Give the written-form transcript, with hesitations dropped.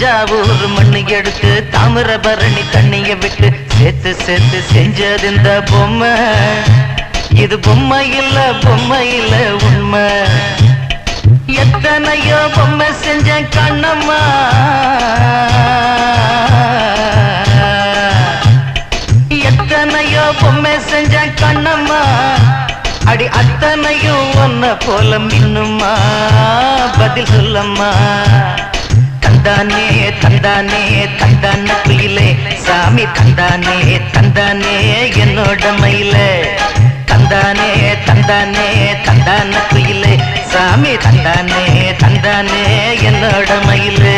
தஞ்சாவூர் மண்ணு எடுத்து தாமிரபரணி தண்ணிய விட்டு சேர்த்து சேர்த்து செஞ்சது இந்த பொம்மை. இது பொம்மை இல்ல உண்மை. எத்தனையோ பொம்மை செஞ்ச கண்ணம்மா, எத்தனையோ பொம்மை செஞ்ச கண்ணம்மா. அடி அத்தனையும் ஒன்ன போல மின்னுமா, பதில் சொல்லம்மா. தந்தானே தந்தானே தந்தான குயிலே, சாமி தந்தானே தந்தானே என்னோட மயிலே. தந்தானே தந்தானே தந்தான குயிலே, சாமி தந்தானே தந்தானே என்னோட மயிலே.